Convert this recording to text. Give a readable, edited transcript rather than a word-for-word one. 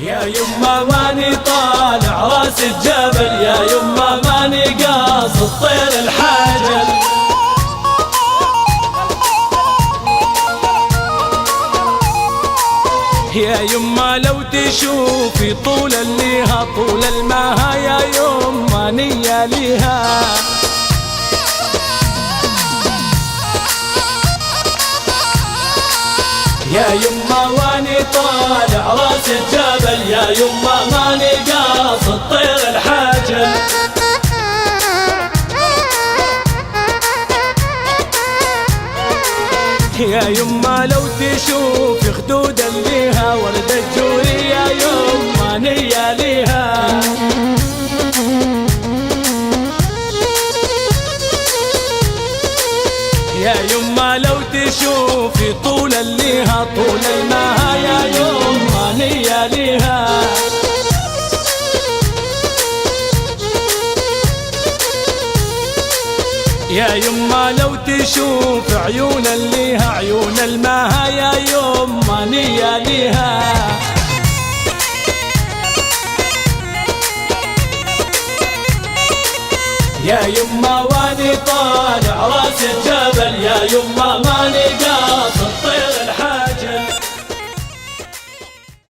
يا يما ماني طالع راس الجبل، يا يما ماني قاصد طير الحجل. يا يما لو تشوفي طول الليها طول الماها، يا يما نية ليها. يا يما واني طالع راس الجبل، يا يما ماني قاصد طير الحجل. يا يما لو تشوفي خدود الليها ورد الجوري، يا يما نية ليها. يا يما لو تشوفي طول الليها طول الماها، يا يما نية ليها. يا يما لو تشوف عيون الليها عيون الماها، يا يما نية ليها. يا يما